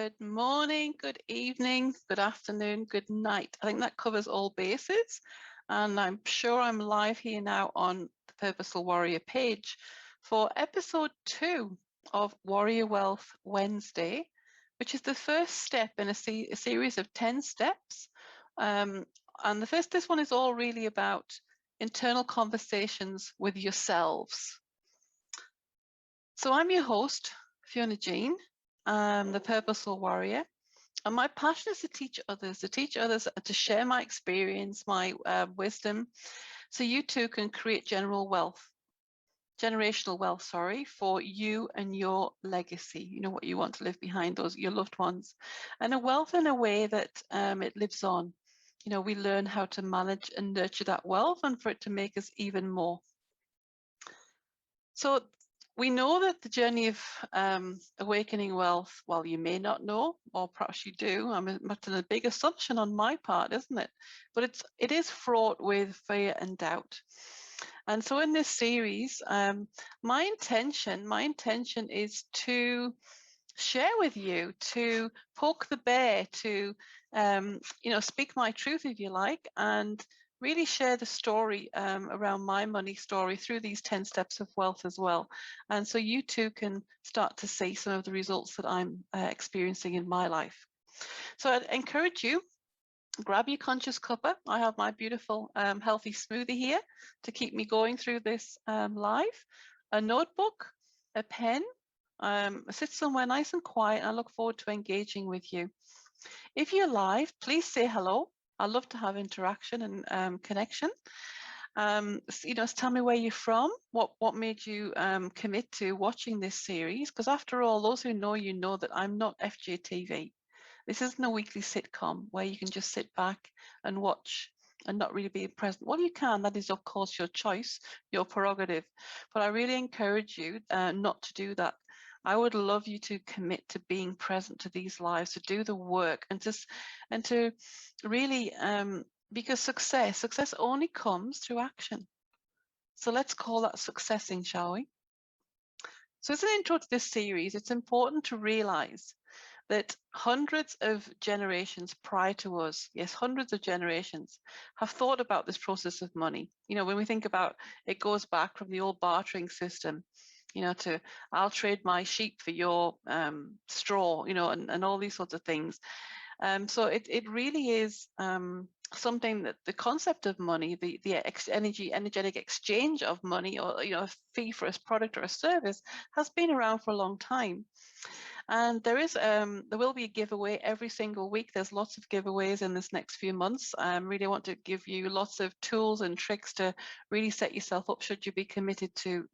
Good morning, good evening, good afternoon, good night. I think that covers all bases. And I'm sure I'm live here now on the Purposeful Warrior page for episode 2 of Warrior Wealth Wednesday, which is the first step in a series of 10 steps. And this one is all really about internal conversations with yourselves. So I'm your host, Fiona Jeanne. I'm the Purposeful Warrior, and my passion is to teach others, to share my experience, my wisdom, so you too can create generational wealth, for you and your legacy. You know, what you want to leave behind, your loved ones, and a wealth in a way that it lives on. You know, we learn how to manage and nurture that wealth, and for it to make us even more. So we know that the journey of awakening wealth, well, you may not know, or perhaps you do. That's a big assumption on my part, isn't it? But it is fraught with fear and doubt. And so in this series, my intention is to share with you, to poke the bear, to speak my truth, if you like, and really share the story around my money story through these 10 steps of wealth as well. And so you too can start to see some of the results that I'm experiencing in my life. So I'd encourage you, grab your conscious cuppa. I have my beautiful healthy smoothie here to keep me going through this live, a notebook, a pen, sit somewhere nice and quiet. And I look forward to engaging with you. If you're live, please say hello. I love to have interaction and connection. Tell me where you're from, what made you commit to watching this series, because after all, those who know you know that I'm not FJTV. This isn't a weekly sitcom where you can just sit back and watch and not really be present. Well, you can, that is of course your choice, your prerogative, but I really encourage you not to do that. I would love you to commit to being present to these lives, to do the work, and to really, because success only comes through action. So let's call that successing, shall we? So as an intro to this series, it's important to realize that hundreds of generations prior to us, yes, hundreds of generations, have thought about this process of money. You know, when we think about it, goes back from the old bartering system, you know, to I'll trade my sheep for your straw, you know, and all these sorts of things. So it really is something that the concept of money, the energetic exchange of money, or, you know, a fee for a product or a service, has been around for a long time. And there will be a giveaway every single week. There's lots of giveaways in this next few months. I really want to give you lots of tools and tricks to really set yourself up should you be committed to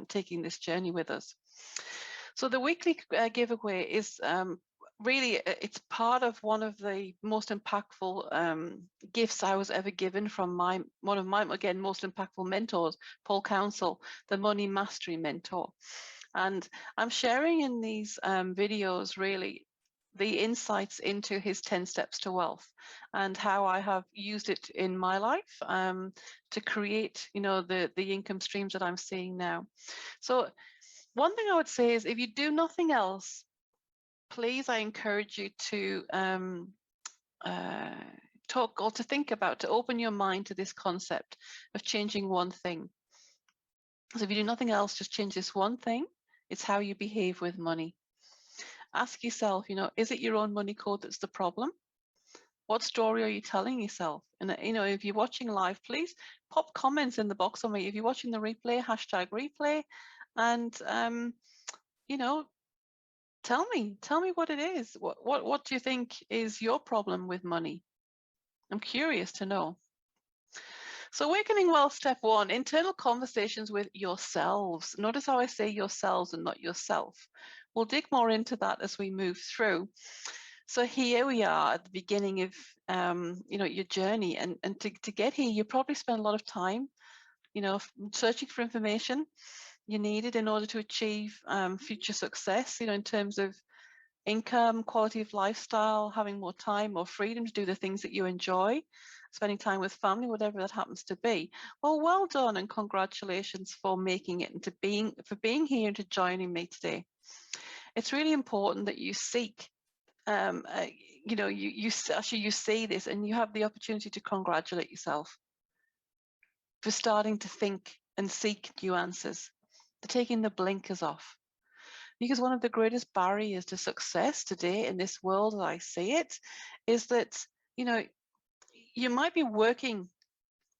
taking this journey with us. So the weekly giveaway is really, it's part of one of the most impactful gifts I was ever given from one of my, again, most impactful mentors, Counsel, the money mastery mentor. And I'm sharing in these videos really the insights into his 10 steps to wealth and how I have used it in my life to create, you know, the income streams that I'm seeing now. So one thing I would say is, if you do nothing else, please, I encourage you to talk, or to think about, to open your mind to this concept of changing one thing. So if you do nothing else, just change this one thing. It's how you behave with money. Ask yourself, you know, is it your own money code that's the problem? What story are you telling yourself? And, you know, if you're watching live, please pop comments in the box on me. If you're watching the replay, #replay, and, you know, tell me what it is. What do you think is your problem with money? I'm curious to know. So awakening wealth, step 1, internal conversations with yourselves. Notice how I say yourselves and not yourself. We'll dig more into that as we move through. So here we are at the beginning of you know, your journey, and to get here, you probably spend a lot of time, you know, searching for information you needed in order to achieve future success, you know, in terms of income, quality of lifestyle, having more time or freedom to do the things that you enjoy, spending time with family, whatever that happens to be. Well done, and congratulations for making it, and for being here and to joining me today. It's really important that you seek you know, you see this and you have the opportunity to congratulate yourself for starting to think and seek new answers, for taking the blinkers off. Because one of the greatest barriers to success today in this world, as I see it, is that, you know, you might be working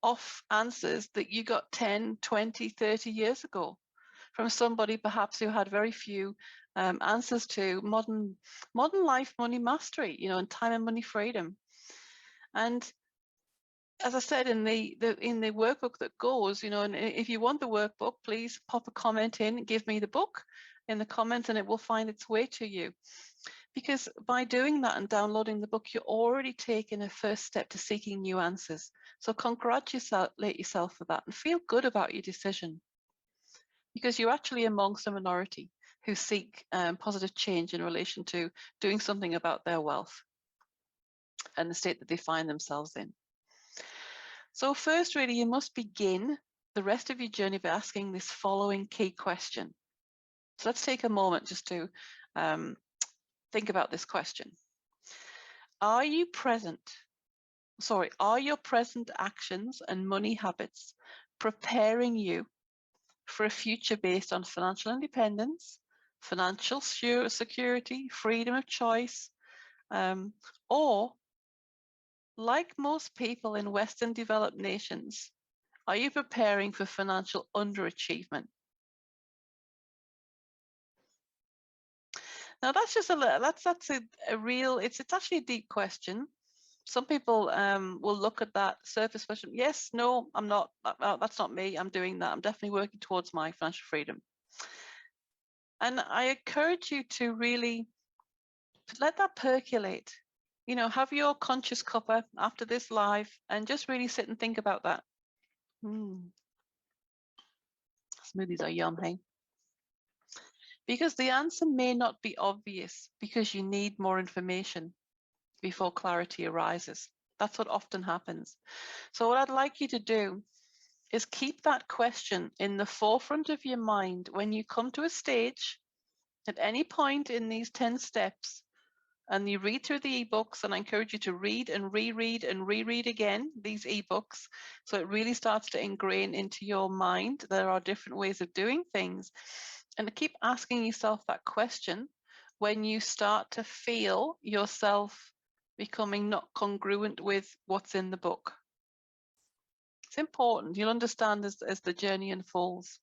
off answers that you got 10, 20, 30 years ago from somebody perhaps who had very few answers to modern life money mastery, you know, and time and money freedom. And as I said in the workbook that goes, you know, and if you want the workbook, please pop a comment in, give me the book in the comments, and it will find its way to you. Because by doing that and downloading the book, you're already taking a first step to seeking new answers. So congratulate yourself for that and feel good about your decision, because you're actually amongst a minority who seek positive change in relation to doing something about their wealth and the state that they find themselves in. So first, really, you must begin the rest of your journey by asking this following key question. So let's take a moment just to think about this question. Are your present actions and money habits preparing you for a future based on financial independence, financial security, freedom of choice, or like most people in Western developed nations, are you preparing for financial underachievement? Now that's just that's a real, it's actually a deep question. Some people will look at that surface question. Yes, no, I'm not, that's not me. I'm doing that. I'm definitely working towards my financial freedom. And I encourage you to really let that percolate. You know, have your conscious cuppa after this live and just really sit and think about that. Smoothies are yum, hey? Because the answer may not be obvious because you need more information before clarity arises. That's what often happens. So what I'd like you to do is keep that question in the forefront of your mind when you come to a stage at any point in these 10 steps and you read through the ebooks, and I encourage you to read and reread and reread again these ebooks so it really starts to ingrain into your mind. There are different ways of doing things, and to keep asking yourself that question when you start to feel yourself becoming not congruent with what's in the book. It's important. You'll understand as the journey unfolds,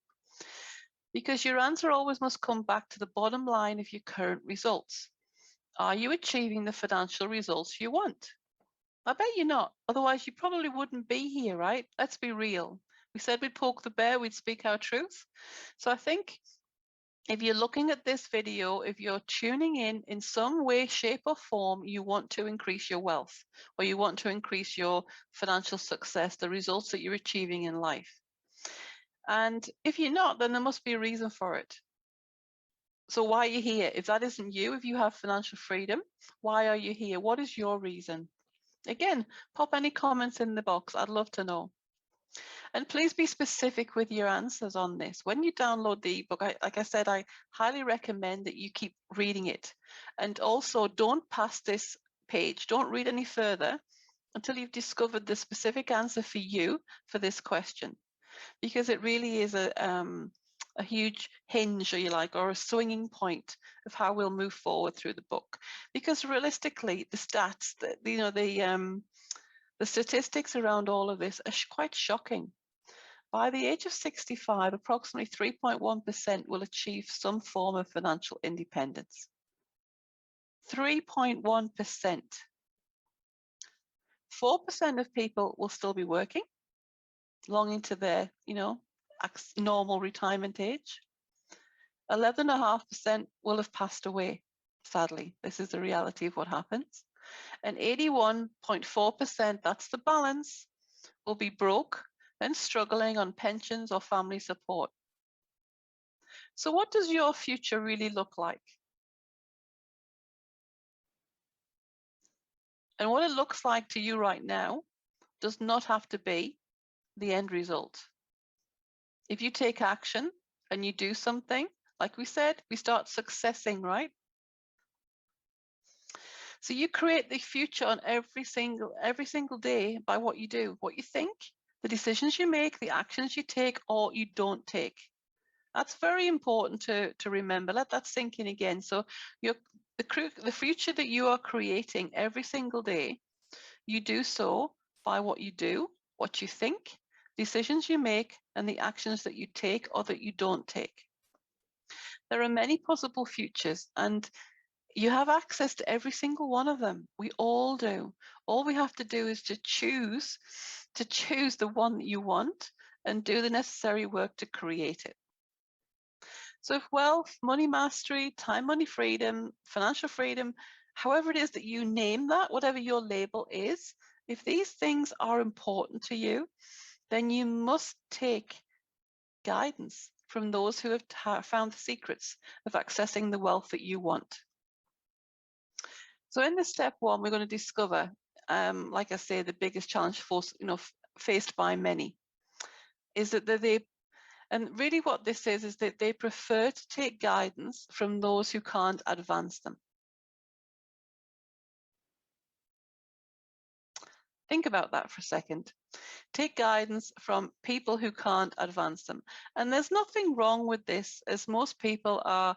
because your answer always must come back to the bottom line of your current results. Are you achieving the financial results you want? I bet you're not. Otherwise, you probably wouldn't be here, right? Let's be real. We said we'd poke the bear, we'd speak our truth. So I think if you're looking at this video, if you're tuning in some way, shape, or form, you want to increase your wealth, or you want to increase your financial success, the results that you're achieving in life. And if you're not, then there must be a reason for it. So why are you here? If that isn't you, if you have financial freedom, why are you here? What is your reason? Again, pop any comments in the box. I'd love to know. And please be specific with your answers on this. When you download the ebook, like I said, I highly recommend that you keep reading it. And also don't pass this page. Don't read any further until you've discovered the specific answer for you for this question, because it really is a huge hinge, or you like, or a swinging point of how we'll move forward through the book. Because realistically, the stats, the statistics around all of this are quite shocking. By the age of 65, approximately 3.1% will achieve some form of financial independence. 3.1%. 4% of people will still be working, long into their, normal retirement age. 11.5% will have passed away. Sadly, this is the reality of what happens. And 81.4%, that's the balance, will be broke and struggling on pensions or family support. So what does your future really look like? And what it looks like to you right now does not have to be the end result. If you take action and you do something, like we said, we start successing, right? So you create the future on every single day by what you do, what you think, the decisions you make, the actions you take or you don't take. That's very important to remember. Let that sink in again. So the future that you are creating every single day, you do so by what you do, what you think, decisions you make, and the actions that you take or that you don't take. There are many possible futures, and you have access to every single one of them. We all do. All we have to do is to choose the one that you want and do the necessary work to create it. So if wealth, money mastery, time, money freedom, financial freedom, however it is that you name that, whatever your label is, if these things are important to you, then you must take guidance from those who have found the secrets of accessing the wealth that you want. So in this step one, we're going to discover, like I say, the biggest challenge faced by many is that and really what this is that they prefer to take guidance from those who can't advance them. Think about that for a second. Take guidance from people who can't advance them. And there's nothing wrong with this, as most people are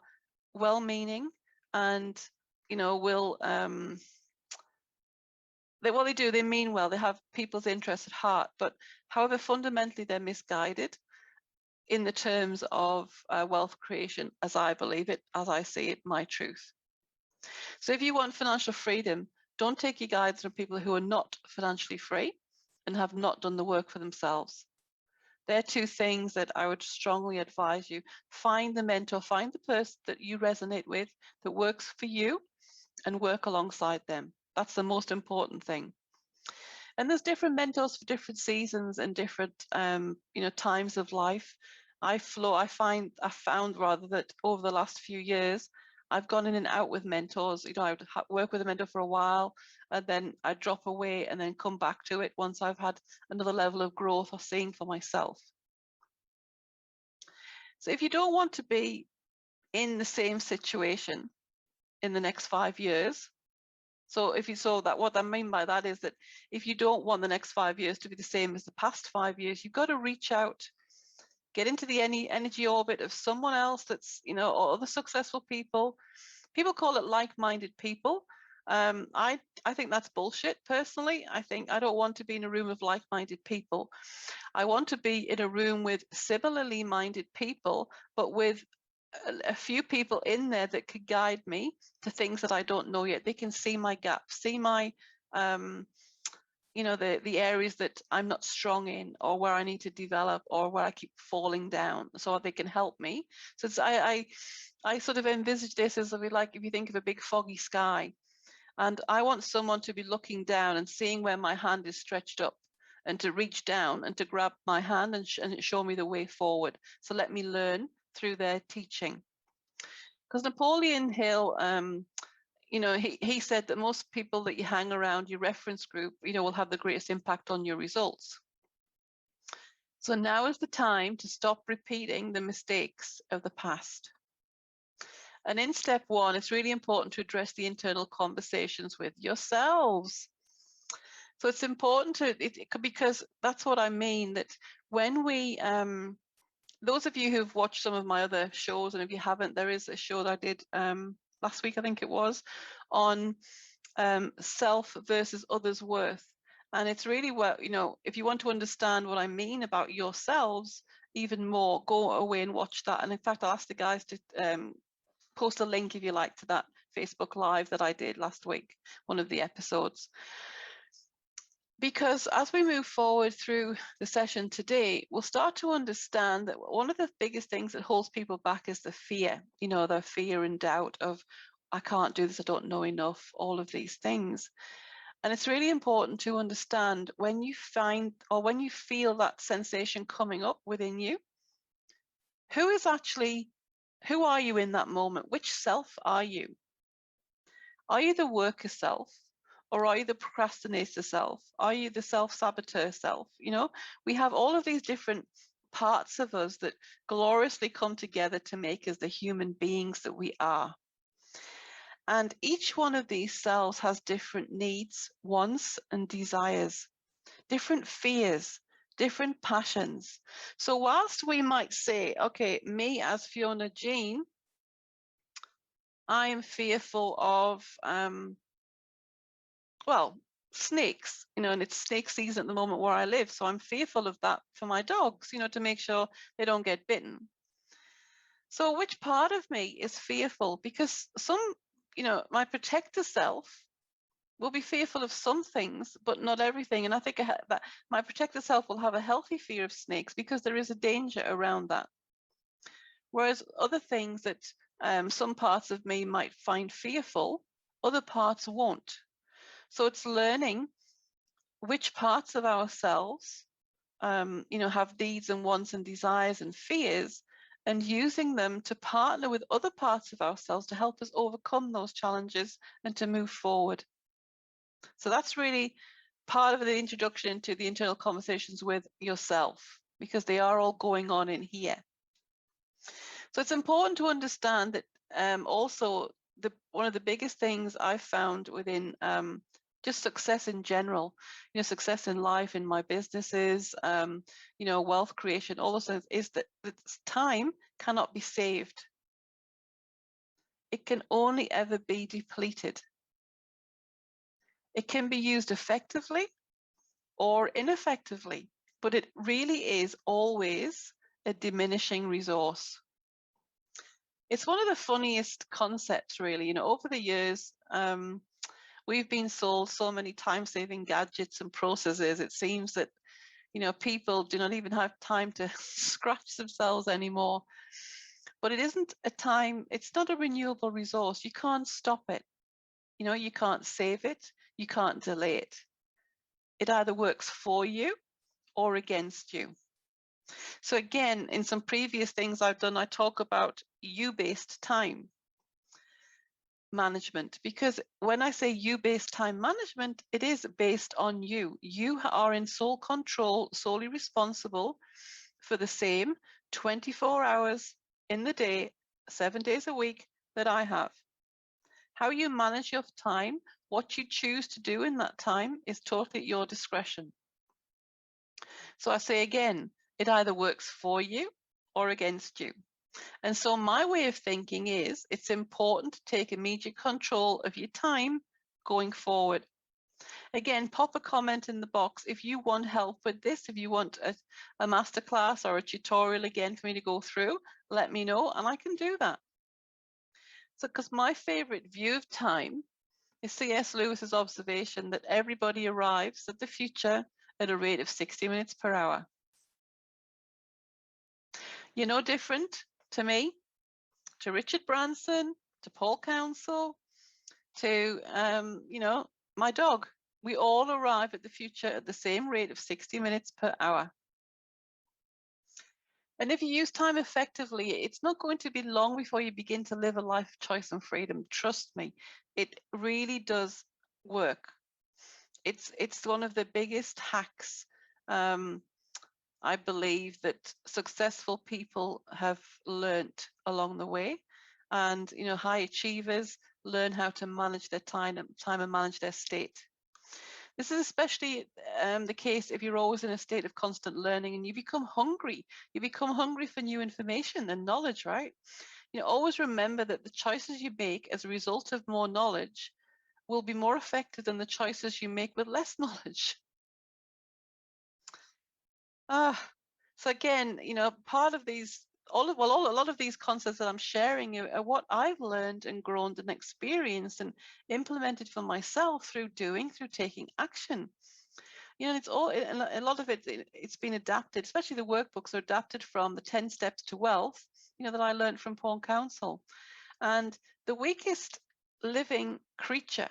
well-meaning and, will, they mean well, they have people's interests at heart, but however, fundamentally they're misguided in the terms of wealth creation, as I believe it, as I see it, my truth. So if you want financial freedom, don't take your guidance from people who are not financially free and have not done the work for themselves. They're two things that I would strongly advise you. Find the mentor, find the person that you resonate with, that works for you, and work alongside them. That's the most important thing. And there's different mentors for different seasons and different times of life. I found that over the last few years, I've gone in and out with mentors. I would work with a mentor for a while, and then I drop away and then come back to it once I've had another level of growth or seeing for myself. So if you don't want to be in the same situation in the next 5 years, so if you saw that, what I mean by that is that if you don't want the next 5 years to be the same as the past 5 years, you've got to reach out, get into the energy orbit of someone else that's, or other successful people. People call it like-minded people. I think that's bullshit, personally. I don't want to be in a room of like-minded people. I want to be in a room with similarly minded people, but with a few people in there that could guide me to things that I don't know yet. They can see my gaps, see my, the areas that I'm not strong in, or where I need to develop, or where I keep falling down, so they can help me. So I sort of envisage this as like, if you think of a big foggy sky, and I want someone to be looking down and seeing where my hand is stretched up, and to reach down and to grab my hand and show me the way forward. So let me learn through their teaching. Because Napoleon Hill, he said that most people that you hang around, your reference group, will have the greatest impact on your results. So now is the time to stop repeating the mistakes of the past. And in step one, it's really important to address the internal conversations with yourselves. So it's important because that's what I mean, that when we, those of you who've watched some of my other shows, and if you haven't, there is a show that I did last week, I think it was, on self versus others' worth. And it's really if you want to understand what I mean about yourselves even more, go away and watch that. And in fact, I'll ask the guys to post a link, if you like, to that Facebook Live that I did last week, one of the episodes. Because as we move forward through the session today, we'll start to understand that one of the biggest things that holds people back is the fear, their fear and doubt of, I can't do this, I don't know enough, all of these things. And it's really important to understand when you find, or when you feel that sensation coming up within you, who are you in that moment? Which self are you? Are you the worker self? Or are you the procrastinator self? Are you the self-saboteur self? We have all of these different parts of us that gloriously come together to make us the human beings that we are. And each one of these cells has different needs, wants, and desires, different fears, different passions. So whilst we might say, okay, me as Fiona Jeanne, I am fearful of, well, snakes, and it's snake season at the moment where I live. So I'm fearful of that for my dogs, to make sure they don't get bitten. So which part of me is fearful? Because my protector self will be fearful of some things, but not everything. And I think that my protector self will have a healthy fear of snakes because there is a danger around that. Whereas other things that some parts of me might find fearful, other parts won't. So it's learning which parts of ourselves, have needs and wants and desires and fears, and using them to partner with other parts of ourselves to help us overcome those challenges and to move forward. So that's really part of the introduction to the internal conversations with yourself, because they are all going on in here. So it's important to understand that also one of the biggest things I've found within just success in general, success in life, in my businesses, wealth creation, all those things, is that time cannot be saved. It can only ever be depleted. It can be used effectively or ineffectively, but it really is always a diminishing resource. It's one of the funniest concepts, really. Over the years, we've been sold so many time-saving gadgets and processes. It seems that, people do not even have time to scratch themselves anymore. But it isn't a time, it's not a renewable resource. You can't stop it. You can't save it. You can't delay it. It either works for you or against you. So again, in some previous things I've done, I talk about you-based time management, because when I say you-based time management, it is based on you. You are in sole control, solely responsible for the same 24 hours in the day, 7 days a week that I have. How you manage your time, what you choose to do in that time, is totally at your discretion. So I say again, it either works for you or against you. And so my way of thinking is it's important to take immediate control of your time going forward. Again, pop a comment in the box if you want help with this, if you want a masterclass or a tutorial again for me to go through, let me know and I can do that. So, because my favorite view of time is C.S. Lewis's observation that everybody arrives at the future at a rate of 60 minutes per hour. You're no different to me, to Richard Branson, to Paul Counsel, to, my dog. We all arrive at the future at the same rate of 60 minutes per hour. And if you use time effectively, it's not going to be long before you begin to live a life of choice and freedom. Trust me, it really does work. It's one of the biggest hacks I believe that successful people have learnt along the way. And, high achievers learn how to manage their time and manage their state. This is especially the case if you're always in a state of constant learning and you become hungry. You become hungry for new information and knowledge, right? Always remember that the choices you make as a result of more knowledge will be more effective than the choices you make with less knowledge. So again, part of these, a lot of these concepts that I'm sharing are what I've learned and grown and experienced and implemented for myself through taking action. It's all, a lot of it's been adapted, especially the workbooks are adapted from the 10 Steps to Wealth, that I learned from Paul Counsel. And the weakest living creature,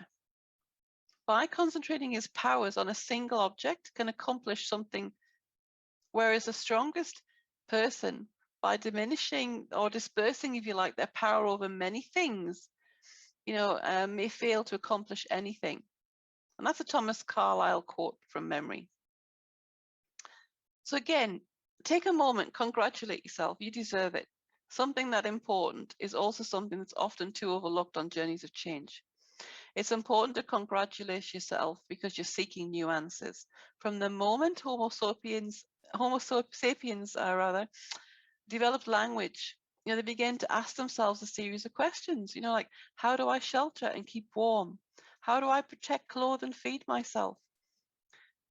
by concentrating his powers on a single object, can accomplish something. Whereas the strongest person, by diminishing or dispersing, if you like, their power over many things, may fail to accomplish anything. And that's a Thomas Carlyle quote from memory. So again, take a moment, congratulate yourself. You deserve it. Something that important is also something that's often too overlooked on journeys of change. It's important to congratulate yourself because you're seeking new answers. From the moment Homo sapiens rather, developed language, they began to ask themselves a series of questions, like, how do I shelter and keep warm? How do I protect, clothe, and feed myself?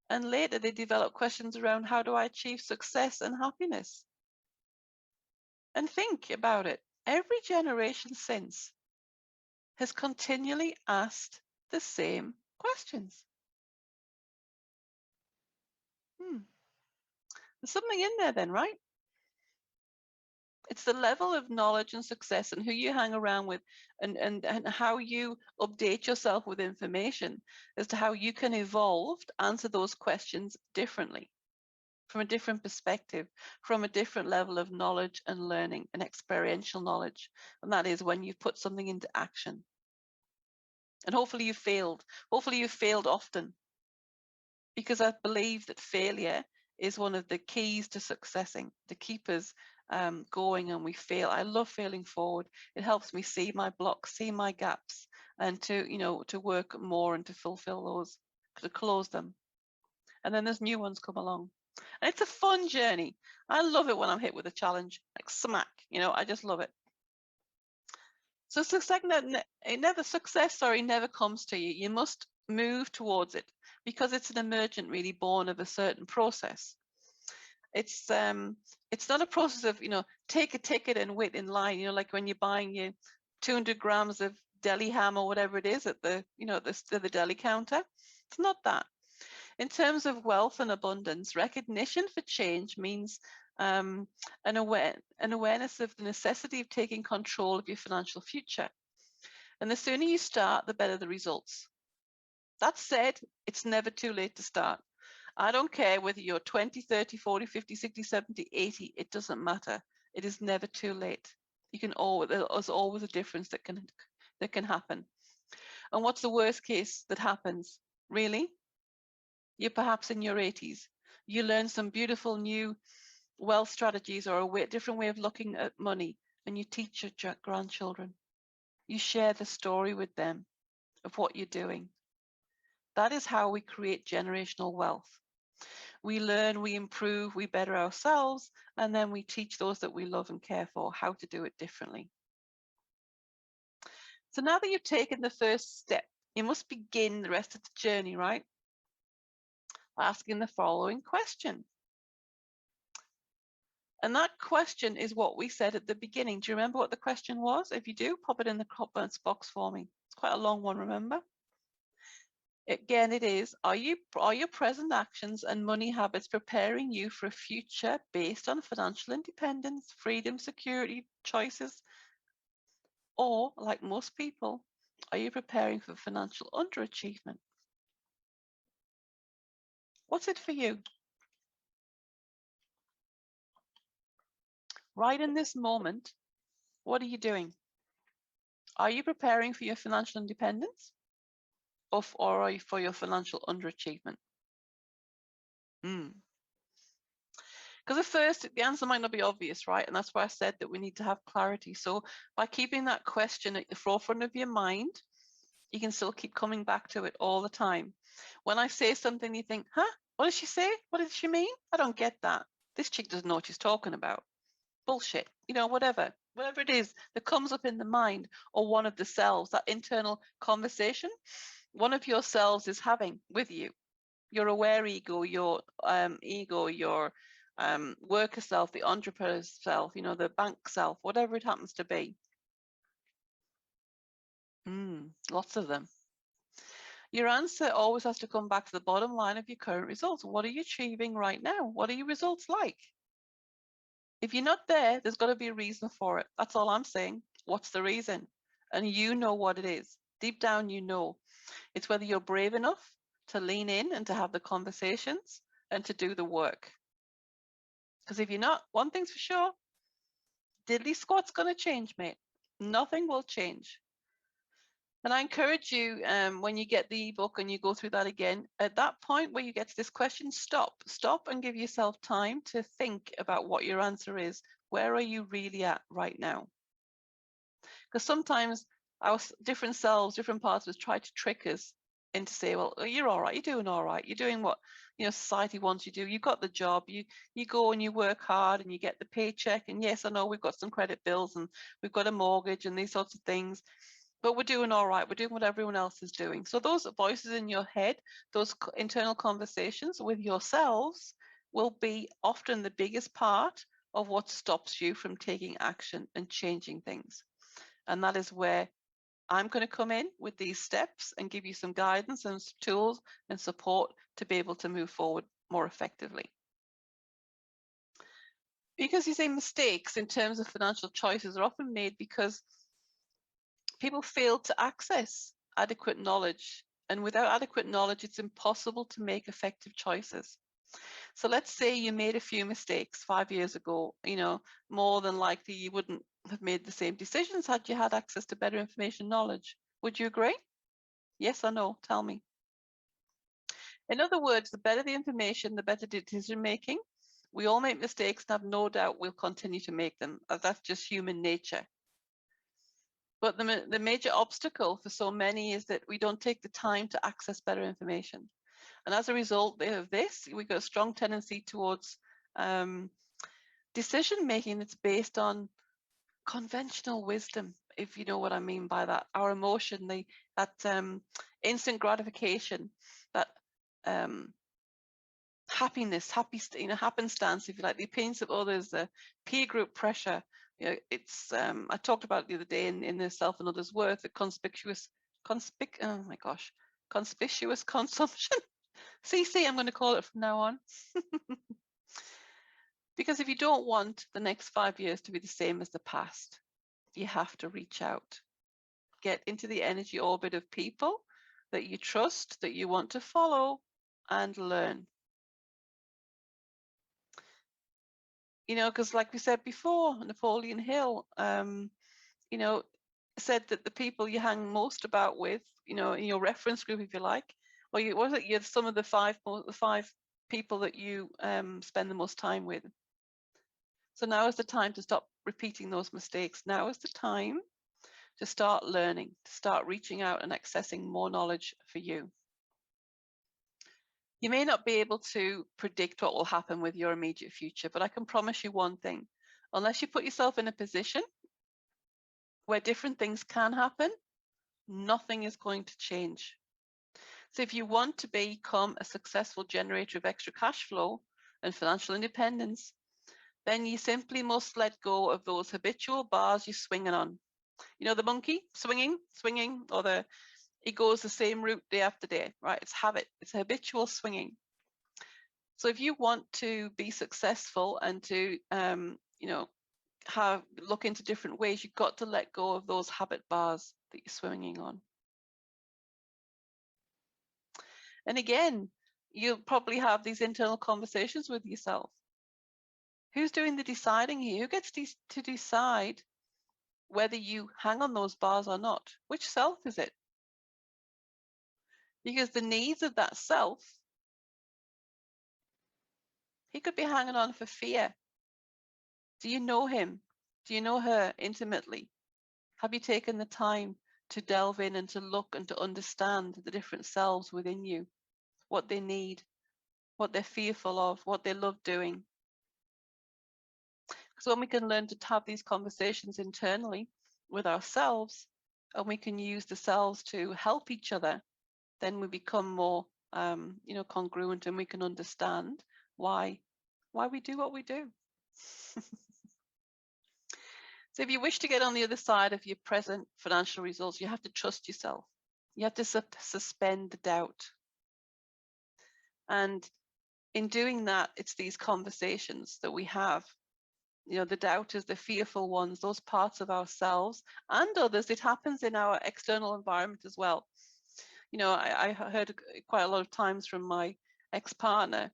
And later they developed questions around, how do I achieve success and happiness? And think about it. Every generation since has continually asked the same questions. There's something in there then, right? It's the level of knowledge and success and who you hang around with and how you update yourself with information as to how you can evolve to answer those questions differently, from a different perspective, from a different level of knowledge and learning and experiential knowledge. And that is when you've put something into action. And hopefully you failed. Hopefully you failed often, because I believe that failure is one of the keys to successing, to keep us going and we fail. I love failing forward. It helps me see my blocks, see my gaps, and to work more and to fulfill those, to close them. And then there's new ones come along. And it's a fun journey. I love it when I'm hit with a challenge, like smack, I just love it. So success never comes to you. You must move towards it because it's an emergent, really born of a certain process. It's not a process of, take a ticket and wait in line, like when you're buying your 200 grams of deli ham or whatever it is at the, the deli counter. It's not that. In terms of wealth and abundance, recognition for change means an awareness of the necessity of taking control of your financial future. And the sooner you start, the better the results. That said, it's never too late to start. I don't care whether you're 20, 30, 40, 50, 60, 70, 80, it doesn't matter. It is never too late. There's always a difference that can happen. And what's the worst case that happens? Really? You're perhaps in your 80s. You learn some beautiful new wealth strategies or a different way of looking at money, and you teach your grandchildren. You share the story with them of what you're doing. That is how we create generational wealth. We learn, we improve, we better ourselves, and then we teach those that we love and care for how to do it differently. So now that you've taken the first step, you must begin the rest of the journey, right? By asking the following question. And that question is what we said at the beginning. Do you remember what the question was? If you do, pop it in the comments box for me. It's quite a long one, remember? Again, it is, are your present actions and money habits preparing you for a future based on financial independence, freedom, security, choices? Or, like most people, are you preparing for financial underachievement? What's it for you? Right in this moment, what are you doing? Are you preparing for your financial independence? Or are you for your financial underachievement? Because at first, the answer might not be obvious, right? And that's why I said that we need to have clarity. So by keeping that question at the forefront of your mind, you can still keep coming back to it all the time. When I say something, you think, huh? What did she say? What did she mean? I don't get that. This chick doesn't know what she's talking about. Bullshit. Whatever it is that comes up in the mind or one of the selves, that internal conversation, one of your selves is having with you. Your aware ego, your ego, your worker self, the entrepreneur self, the bank self, whatever it happens to be. Lots of them. Your answer always has to come back to the bottom line of your current results. What are you achieving right now? What are your results like? If you're not there, there's got to be a reason for it. That's all I'm saying. What's the reason? And you know what it is. Deep down, you know. It's whether you're brave enough to lean in and to have the conversations and to do the work. Because if you're not, one thing's for sure, diddly squat's going to change, mate. Nothing will change. And I encourage you, when you get the ebook and you go through that again, at that point where you get to this question, stop and give yourself time to think about what your answer is, Where are you really at right now? Because sometimes our different selves, different parts of us try to trick us into say, well, you're all right, you're doing all right, you're doing what society wants you to do. You've got the job, you go and you work hard and you get the paycheck. And yes, I know we've got some credit bills and we've got a mortgage and these sorts of things, but we're doing all right. We're doing what everyone else is doing. So those voices in your head, those internal conversations with yourselves will be often the biggest part of what stops you from taking action and changing things. And that is where I'm going to come in with these steps and give you some guidance and some tools and support to be able to move forward more effectively. Because you say mistakes in terms of financial choices are often made because people fail to access adequate knowledge. And without adequate knowledge, it's impossible to make effective choices. So let's say you made a few mistakes 5 years ago, more than likely you wouldn't have made the same decisions had you had access to better information knowledge. Would you agree? Yes or no? Tell me. In other words, the better the information, the better the decision making. We all make mistakes and have no doubt we'll continue to make them. That's just human nature. But the major obstacle for so many is that we don't take the time to access better information. And as a result of this, we've got a strong tendency towards decision making that's based on conventional wisdom, if you know what I mean by that. Our emotion, that instant gratification, that happiness, happenstance, if you like, the opinions of others, the peer group pressure. It's I talked about it the other day in the Self and Others Worth, the conspicuous consumption. CC, I'm going to call it from now on. Because if you don't want the next 5 years to be the same as the past, you have to reach out. Get into the energy orbit of people that you trust, that you want to follow and learn. Because like we said before, Napoleon Hill, said that the people you hang most about with, in your reference group, if you like, or you're some of the five people that you spend the most time with. So now is the time to stop repeating those mistakes. Now is the time to start learning, to start reaching out and accessing more knowledge for you. You may not be able to predict what will happen with your immediate future, but I can promise you one thing. Unless you put yourself in a position where different things can happen, nothing is going to change. So if you want to become a successful generator of extra cash flow and financial independence, then you simply must let go of those habitual bars you're swinging on. The monkey swinging, or it goes the same route day after day, right? It's habit. It's habitual swinging. So if you want to be successful and to, look into different ways, you've got to let go of those habit bars that you're swinging on. And again, you'll probably have these internal conversations with yourself. Who's doing the deciding here? Who gets to decide whether you hang on those bars or not? Which self is it? Because the needs of that self, he could be hanging on for fear. Do you know him? Do you know her intimately? Have you taken the time to delve in and to look and to understand the different selves within you, what they need, what they're fearful of, what they love doing? Because when we can learn to have these conversations internally with ourselves, and we can use the selves to help each other, then we become more, congruent, and we can understand why we do what we do. So if you wish to get on the other side of your present financial results, you have to trust yourself. You have to suspend the doubt. And in doing that, it's these conversations that we have. The doubters, the fearful ones, those parts of ourselves and others. It happens in our external environment as well. I heard quite a lot of times from my ex-partner,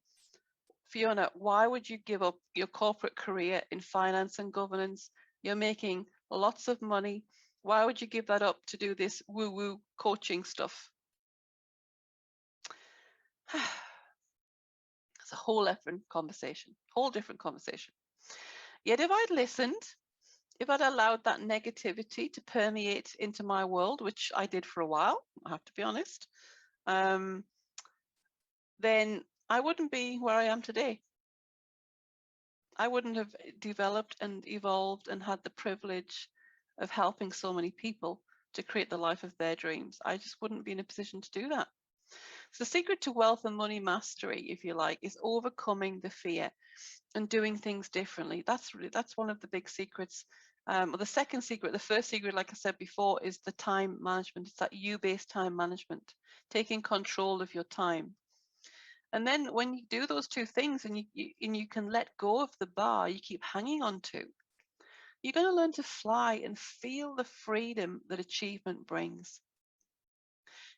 Fiona, why would you give up your corporate career in finance and governance? You're making lots of money. Why would you give that up to do this woo-woo coaching stuff? It's a whole different conversation. Yet if I'd listened, if I'd allowed that negativity to permeate into my world, which I did for a while, I have to be honest, then I wouldn't be where I am today. I wouldn't have developed and evolved and had the privilege of helping so many people to create the life of their dreams. I just wouldn't be in a position to do that. So the secret to wealth and money mastery, if you like, is overcoming the fear and doing things differently. That's one of the big secrets. The second secret, the first secret, like I said before, is the time management. It's that you-based time management, taking control of your time. And then when you do those two things and you can let go of the bar you keep hanging on to, you're going to learn to fly and feel the freedom that achievement brings.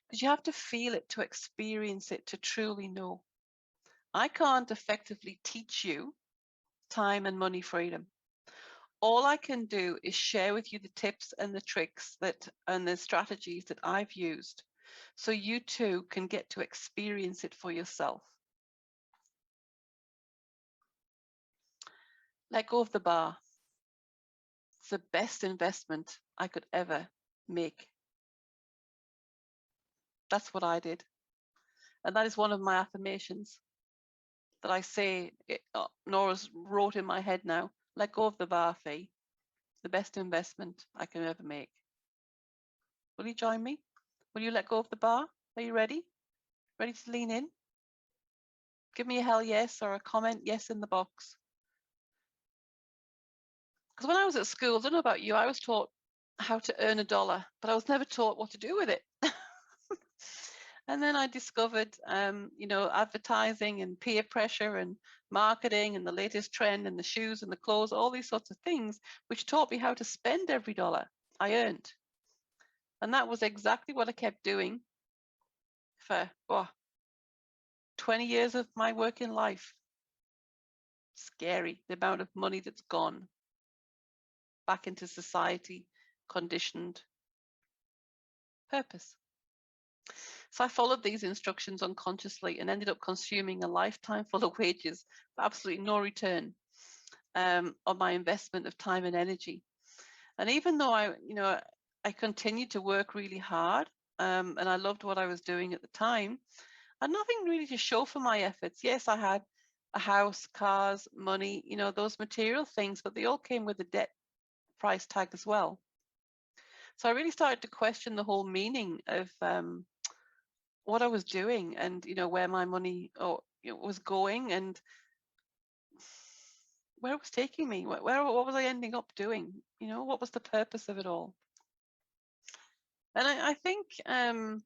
Because you have to feel it to experience it, to truly know. I can't effectively teach you time and money freedom. All I can do is share with you the tips and the tricks and the strategies that I've used so you too can get to experience it for yourself. Let go of the bar. It's the best investment I could ever make. That's what I did. And that is one of my affirmations that I say, Nora's wrote in my head now, let go of the bar fee, the best investment I can ever make. Will you join me? Will you let go of the bar? Are you ready? Ready to lean in? Give me a hell yes or a comment yes in the box. Because when I was at school, I don't know about you, I was taught how to earn $1, but I was never taught what to do with it. And then I discovered, advertising and peer pressure and marketing and the latest trend and the shoes and the clothes, all these sorts of things, which taught me how to spend every dollar I earned. And that was exactly what I kept doing for 20 years of my working life. Scary, the amount of money that's gone back into society, conditioned purpose. So I followed these instructions unconsciously and ended up consuming a lifetime full of wages, but absolutely no return on my investment of time and energy. And even though I continued to work really hard and I loved what I was doing at the time, I had nothing really to show for my efforts. Yes, I had a house, cars, money, those material things, but they all came with a debt price tag as well. So I really started to question the whole meaning of what I was doing and, where my money was going and where it was taking me. What was I ending up doing? What was the purpose of it all? And I think a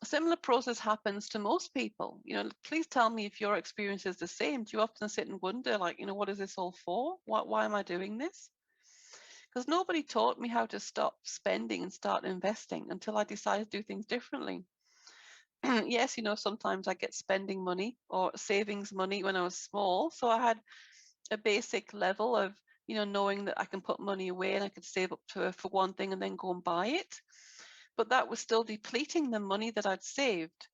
similar process happens to most people. Please tell me if your experience is the same. Do you often sit and wonder, like, what is this all for? Why am I doing this? Because nobody taught me how to stop spending and start investing until I decided to do things differently. Yes, sometimes I get spending money or savings money when I was small. So I had a basic level of, knowing that I can put money away and I could save up for one thing and then go and buy it. But that was still depleting the money that I'd saved.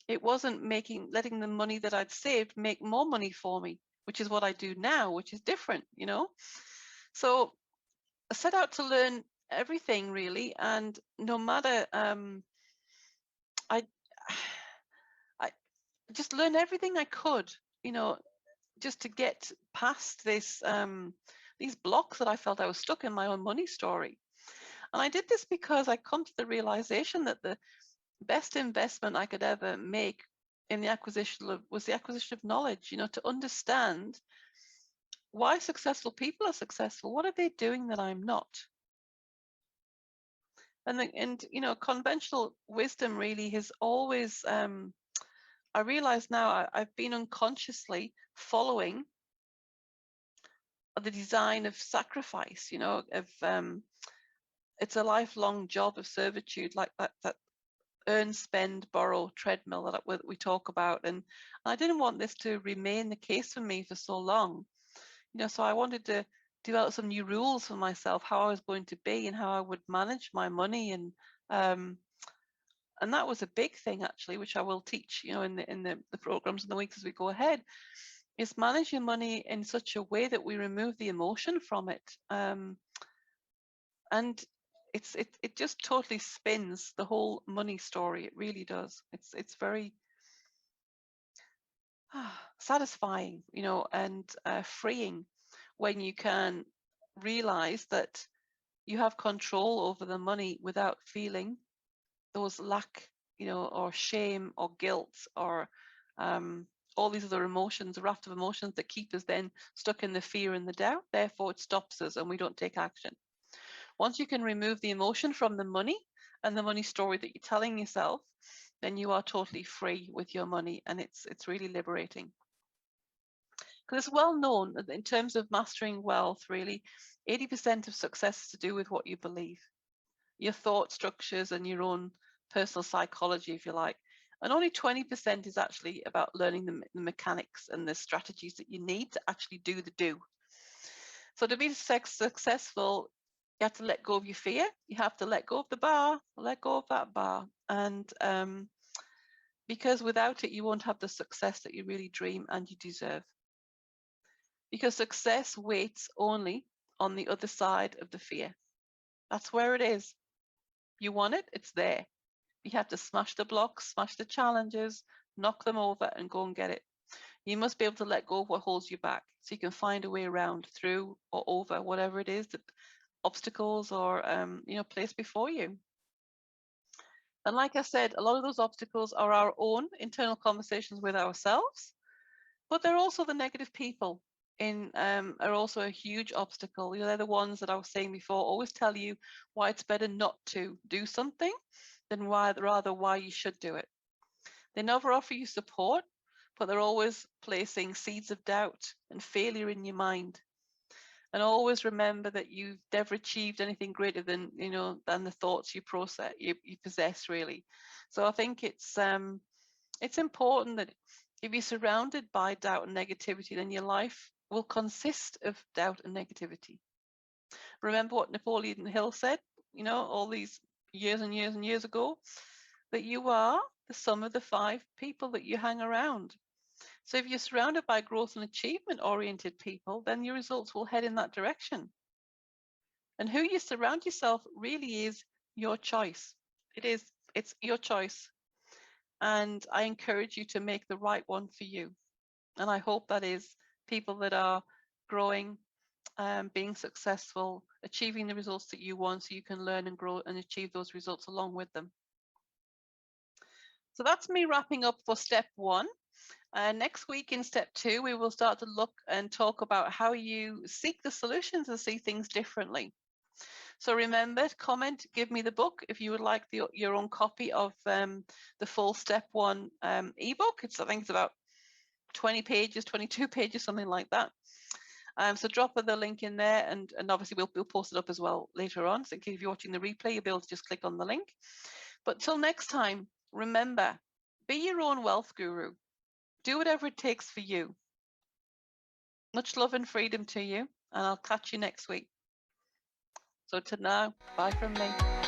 It wasn't letting the money that I'd saved make more money for me, which is what I do now, which is different, So I set out to learn everything really. And no matter, I just learned everything I could, just to get past this, these blocks that I felt I was stuck in my own money story. And I did this because I come to the realization that the best investment I could ever make in the acquisition was the acquisition of knowledge, to understand why successful people are successful. What are they doing that I'm not? And conventional wisdom really has always, I realize now I've been unconsciously following the design of sacrifice, it's a lifelong job of servitude, like that earn, spend, borrow treadmill that we talk about. And I didn't want this to remain the case for me for so long, so I wanted to develop some new rules for myself, how I was going to be and how I would manage my money. And that was a big thing actually, which I will teach, in the programs and the weeks as we go ahead. is manage your money in such a way that we remove the emotion from it. And it just totally spins the whole money story. It really does. It's very satisfying, and freeing when you can realize that you have control over the money without feeling those lack, or shame or guilt or all these other emotions, a raft of emotions that keep us then stuck in the fear and the doubt. Therefore, it stops us and we don't take action. Once you can remove the emotion from the money and the money story that you're telling yourself, then you are totally free with your money, and it's really liberating. Because it's well known that in terms of mastering wealth, really, 80% of success is to do with what you believe, your thought structures and your own personal psychology, if you like. And only 20% is actually about learning the mechanics and the strategies that you need to actually do the do. So to be successful, you have to let go of your fear. You have to let go of the bar, let go of that bar. And because without it, you won't have the success that you really dream and you deserve. Because success waits only on the other side of the fear. That's where it is. You want it, it's there. You have to smash the blocks, smash the challenges, knock them over and go and get it. You must be able to let go of what holds you back so you can find a way around, through or over whatever it is, that obstacles or placed before you. And like I said, a lot of those obstacles are our own internal conversations with ourselves, but they're also the negative people are also a huge obstacle. They're the ones that I was saying before, always tell you why it's better not to do something than rather why you should do it. They never offer you support, but they're always placing seeds of doubt and failure in your mind. And always remember that you've never achieved anything greater than the thoughts you possess, really. So I think it's important that if you're surrounded by doubt and negativity, then your life will consist of doubt and negativity. Remember what Napoleon Hill said, all these years and years and years ago, that you are the sum of the 5 people that you hang around. So if you're surrounded by growth and achievement oriented people, then your results will head in that direction. And who you surround yourself really is your choice. It's your choice. And I encourage you to make the right one for you. And I hope that is people that are growing, being successful, achieving the results that you want, so you can learn and grow and achieve those results along with them. So that's me wrapping up for step 1. Next week in step 2, we will start to look and talk about how you seek the solutions to see things differently. So remember, comment, give me the book if you would like your own copy of the full step 1 ebook. I think it's about 20 pages, 22 pages, something like that. So drop the link in there, and obviously we'll post it up as well later on. So if you're watching the replay, you'll be able to just click on the link. But till next time, remember, be your own wealth guru. Do whatever it takes for you. Much love and freedom to you, and I'll catch you next week. So to now, bye from me.